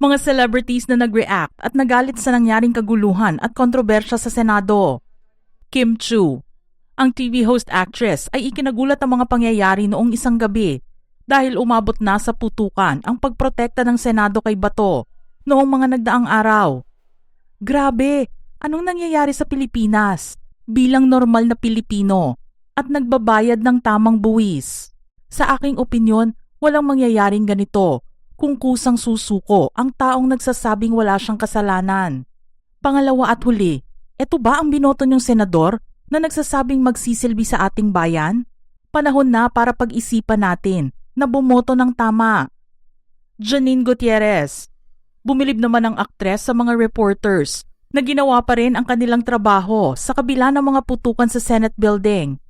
Mga celebrities na nag-react at nagalit sa nangyaring kaguluhan at kontrobersya sa Senado. Kim Chiu, ang TV host actress, ay ikinagulat ang mga pangyayari noong isang gabi dahil umabot na sa putukan ang pagprotekta ng Senado kay Bato noong mga nagdaang araw. Grabe, anong nangyayari sa Pilipinas bilang normal na Pilipino at nagbabayad ng tamang buwis? Sa aking opinyon, walang mangyayaring ganito kung kusang susuko ang taong nagsasabing wala siyang kasalanan. Pangalawa at huli, eto ba ang binoto niyong senador na nagsasabing magsisilbi sa ating bayan? Panahon na para pag-isipan natin na bumoto ng tama. Janine Gutierrez, bumilib naman ang aktres sa mga reporters na ginawa pa rin ang kanilang trabaho sa kabila ng mga putukan sa Senate building.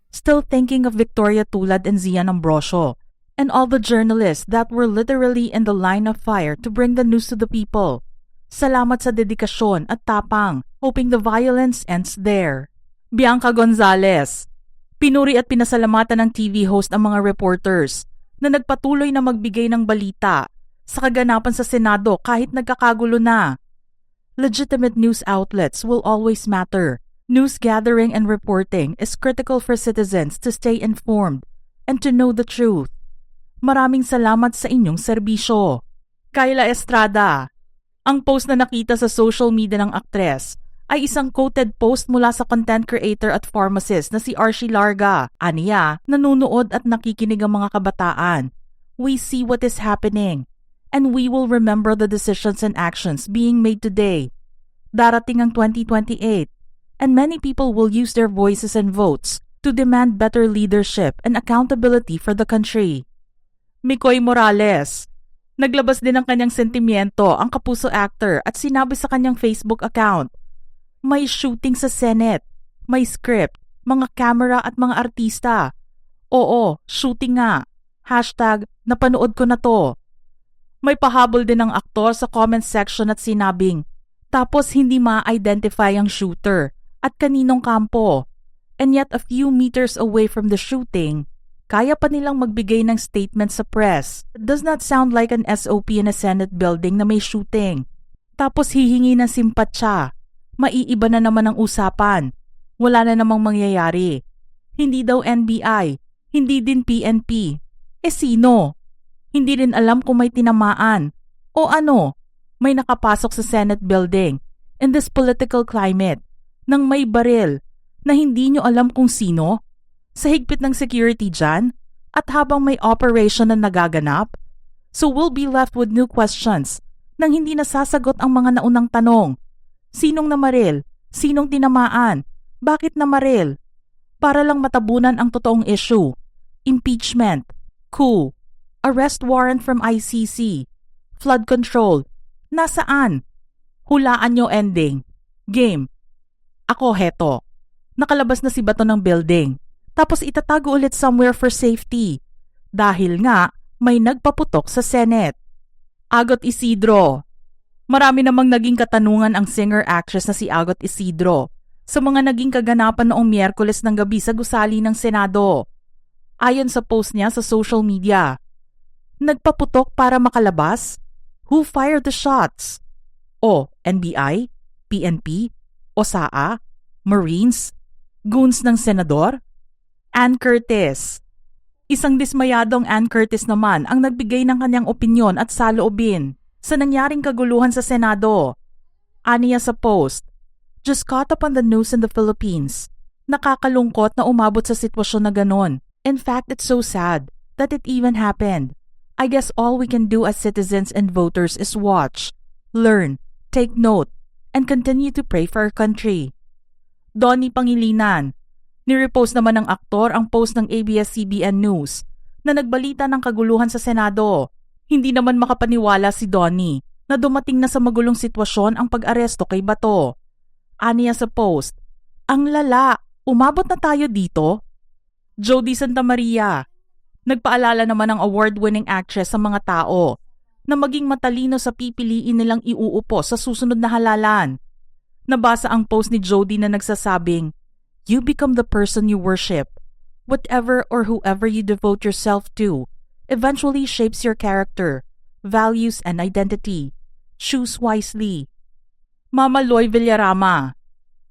Still thinking of Victoria Tulad and Zian Ambrosio and all the journalists that were literally in the line of fire to bring the news to the people. Salamat sa dedikasyon at tapang, hoping the violence ends there. Bianca Gonzalez, pinuri at pinasalamatan ng TV host ang mga reporters na nagpatuloy na magbigay ng balita sa kaganapan sa Senado kahit nagkakagulo na. Legitimate news outlets will always matter. News gathering and reporting is critical for citizens to stay informed and to know the truth. Maraming salamat sa inyong serbisyo. Kyla Estrada, ang post na nakita sa social media ng aktres ay isang quoted post mula sa content creator at pharmacist na si Archie Larga. Aniya, nanunood at nakikinig ang mga kabataan. We see what is happening and we will remember the decisions and actions being made today. Darating ang 2028 and many people will use their voices and votes to demand better leadership and accountability for the country. Mikoy Morales, naglabas din ng kanyang sentimiento ang Kapuso actor at sinabi sa kanyang Facebook account, may shooting sa Senate, may script, mga camera at mga artista. Oo, shooting nga. Hashtag, napanood ko na to. May pahabol din ng aktor sa comment section at sinabing, tapos hindi ma-identify ang shooter at kaninong kampo. And yet a few meters away from the shooting, kaya pa nilang magbigay ng statement sa press. It does not sound like an SOP in a Senate building na may shooting. Tapos hihingi ng simpatsya. Maiiba na naman ang usapan. Wala na namang mangyayari. Hindi daw NBI. Hindi din PNP. Sino? Hindi rin alam kung may tinamaan. O ano? May nakapasok sa Senate building in this political climate nang may baril na hindi nyo alam kung sino? Sa higpit ng security dyan at habang may operation na nagaganap? So we'll be left with new questions nang hindi nasasagot ang mga naunang tanong. Sinong namaril? Sinong tinamaan? Bakit namaril? Para lang matabunan ang totoong issue. Impeachment, coup, arrest warrant from ICC, flood control. Nasaan? Hulaan nyo ending. Game. Ako heto. Nakalabas na si Bato ng building. Tapos itatago ulit somewhere for safety. Dahil nga, may nagpaputok sa Senate. Agot Isidro. Marami namang naging katanungan ang singer-actress na si Agot Isidro sa mga naging kaganapan noong Miyerkules ng gabi sa gusali ng Senado. Ayon sa post niya sa social media, nagpaputok para makalabas? Who fired the shots? O NBI? PNP? OSAA? Marines? Goons ng senador? Ann Curtis. Isang dismayadong Ann Curtis naman ang nagbigay ng kanyang opinyon at saloobin sa nangyaring kaguluhan sa Senado. Aniya sa post, just caught up on the news in the Philippines. Nakakalungkot na umabot sa sitwasyon na ganon. In fact, it's so sad that it even happened. I guess all we can do as citizens and voters is watch, learn, take note, and continue to pray for our country. Donnie Pangilinan. Nirepost naman ng aktor ang post ng ABS-CBN News na nagbalita ng kaguluhan sa Senado. Hindi naman makapaniwala si Donnie na dumating na sa magulong sitwasyon ang pag-aresto kay Bato. Aniya sa post, ang lala, umabot na tayo dito? Jody Santa Maria. Nagpaalala naman ang award-winning actress sa mga tao na maging matalino sa pipiliin nilang iuupo sa susunod na halalan. Nabasa ang post ni Jody na nagsasabing, you become the person you worship. Whatever or whoever you devote yourself to eventually shapes your character, values, and identity. Choose wisely. Mama Loy Villarama.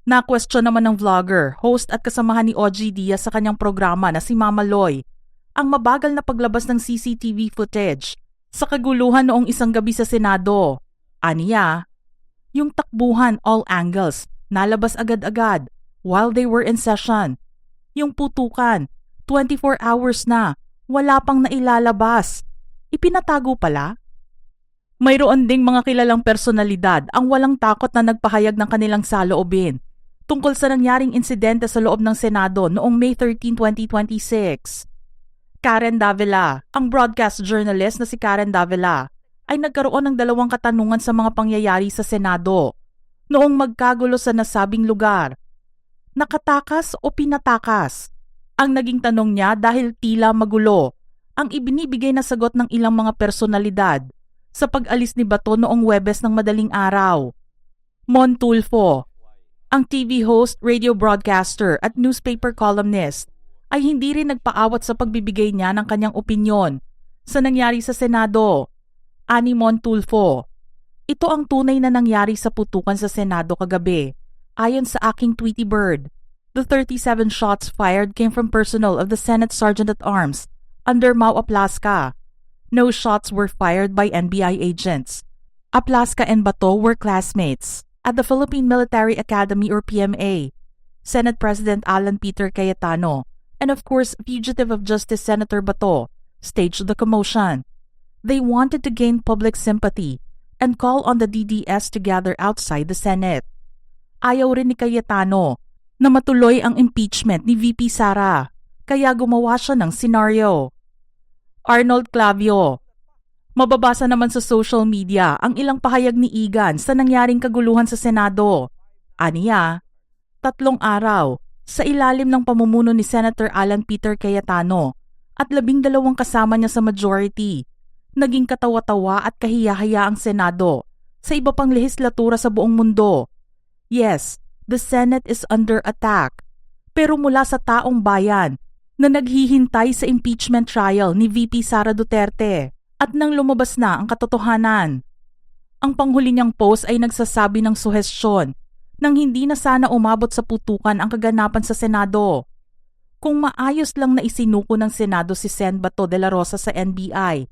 Na-question naman ng vlogger, host at kasamahan ni OG Diaz sa kanyang programa na si Mama Loy ang mabagal na paglabas ng CCTV footage sa kaguluhan noong isang gabi sa Senado. Aniya, yung takbuhan all angles nalabas agad-agad while they were in session. Yung putukan, 24 hours na, wala pang nailalabas. Ipinatago pala? Mayroon ding mga kilalang personalidad ang walang takot na nagpahayag ng kanilang saloobin tungkol sa nangyaring insidente sa loob ng Senado noong May 13, 2026. Karen Davila, ang broadcast journalist na si Karen Davila, ay nagkaroon ng dalawang katanungan sa mga pangyayari sa Senado noong magkagulo sa nasabing lugar. Nakatakas o pinatakas? Ang naging tanong niya dahil tila magulo ang ibinibigay na sagot ng ilang mga personalidad sa pag-alis ni Bato noong Huwebes ng madaling araw. Mon Tulfo, ang TV host, radio broadcaster at newspaper columnist, ay hindi rin nagpaawat sa pagbibigay niya ng kanyang opinyon sa nangyari sa Senado. Ani Mon Tulfo, ito ang tunay na nangyari sa putukan sa Senado kagabi. Ayon sa aking Tweety Bird, the 37 shots fired came from personnel of the Senate Sergeant-at-Arms under Mau Aplaska. No shots were fired by NBI agents. Aplaska and Bato were classmates at the Philippine Military Academy or PMA. Senate President Alan Peter Cayetano and of course fugitive of justice Senator Bato staged the commotion. They wanted to gain public sympathy and call on the DDS to gather outside the Senate. Ayaw rin ni Cayetano na matuloy ang impeachment ni VP Sara, kaya gumawa siya ng senaryo. Arnold Clavio. Mababasa naman sa social media ang ilang pahayag ni Igan sa nangyaring kaguluhan sa Senado. Aniya, 3 araw sa ilalim ng pamumuno ni Senator Alan Peter Cayetano at 12 kasama niya sa majority. Naging katawa-tawa at kahiya-haya ang Senado sa iba pang lehislatura sa buong mundo. Yes, the Senate is under attack. Pero mula sa taong bayan na naghihintay sa impeachment trial ni VP Sara Duterte at nang lumabas na ang katotohanan. Ang panghuli niyang post ay nagsasabi ng suhestyon nang hindi na sana umabot sa putukan ang kaganapan sa Senado. Kung maayos lang na isinuko ng Senado si Sen Bato de la Rosa sa NBI,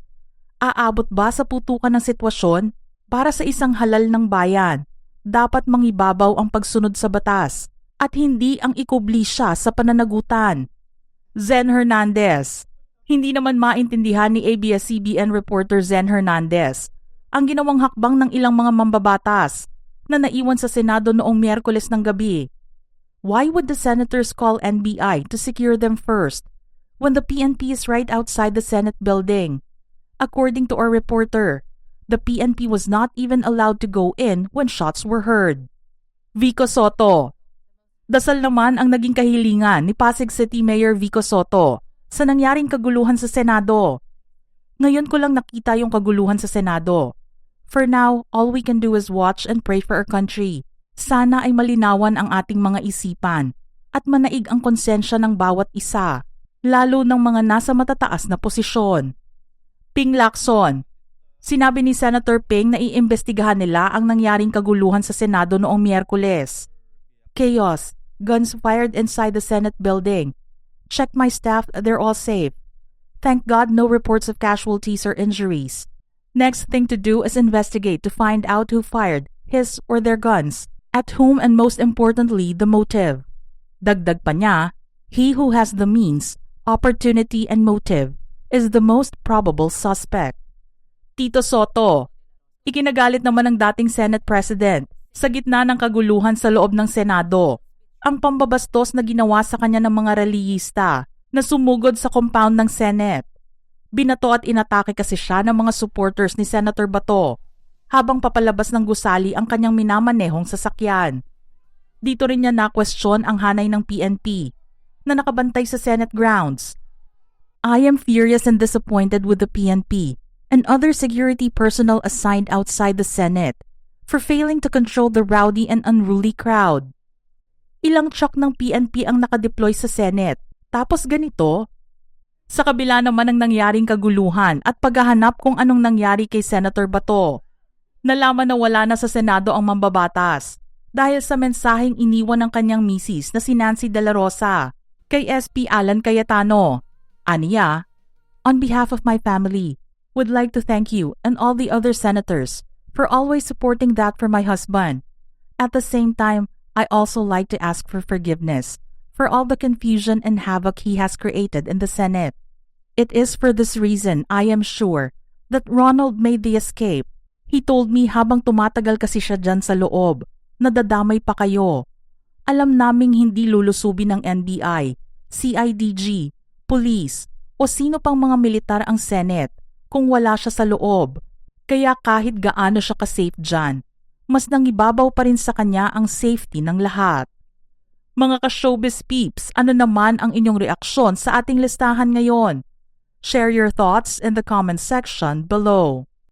aabot ba sa putukan ng sitwasyon para sa isang halal ng bayan? Dapat mangibabaw ang pagsunod sa batas at hindi ang ikubli siya sa pananagutan. Zen Hernandez. Hindi naman maintindihan ni ABS-CBN reporter Zen Hernandez ang ginawang hakbang ng ilang mga mambabatas na naiwan sa Senado noong Miyerkules ng gabi. Why would the senators call NBI to secure them first when the PNP is right outside the Senate building? According to our reporter, the PNP was not even allowed to go in when shots were heard. Vico Soto. Dasal naman ang naging kahilingan ni Pasig City Mayor Vico Soto sa nangyaring kaguluhan sa Senado. Ngayon ko lang nakita yung kaguluhan sa Senado. For now, all we can do is watch and pray for our country. Sana ay malinawan ang ating mga isipan at manaig ang konsensya ng bawat isa, lalo ng mga nasa matataas na posisyon. Ping Lacson. Sinabi ni Senator Ping na iimbestigahan nila ang nangyaring kaguluhan sa Senado noong Miyerkules. Chaos, guns fired inside the Senate building. Check my staff, they're all safe. Thank God no reports of casualties or injuries. Next thing to do is investigate to find out who fired his or their guns, at whom and most importantly the motive. Dagdag pa niya, he who has the means, opportunity and motive is the most probable suspect. Tito Soto. Ikinagalit naman ng dating Senate President sa gitna ng kaguluhan sa loob ng Senado ang pambabastos na ginawa sa kanya ng mga reliyista na sumugod sa compound ng Senate. Binato at inatake kasi siya ng mga supporters ni Senator Bato habang papalabas ng gusali ang kanyang minamanehong sasakyan. Dito rin niya na-question ang hanay ng PNP na nakabantay sa Senate grounds. I am furious and disappointed with the PNP and other security personnel assigned outside the Senate for failing to control the rowdy and unruly crowd. Ilang truck ng PNP ang nakadeploy sa Senate, tapos ganito? Sa kabila naman ng nangyaring kaguluhan at paghahanap kung anong nangyari kay Senator Bato, Nalaman na wala na sa Senado ang mambabatas dahil sa mensaheng iniwan ng kanyang misis na si Nancy De La Rosa kay SP Alan Cayetano. Aniya, "On behalf of my family, would like to thank you and all the other senators for always supporting that for my husband. At the same time, I also like to ask for forgiveness for all the confusion and havoc he has created in the Senate. It is for this reason I am sure that Ronald made the escape. He told me habang tumatagal kasi siya dyan sa loob, nadadamay pa kayo. Alam naming hindi lulusubin ng NBI, CIDG, police, o sino pang mga militar ang Senate kung wala siya sa loob. Kaya kahit gaano siya ka-safe dyan, mas nangibabaw pa rin sa kanya ang safety ng lahat." Mga ka-showbiz peeps, ano naman ang inyong reaksyon sa ating listahan ngayon? Share your thoughts in the comment section below.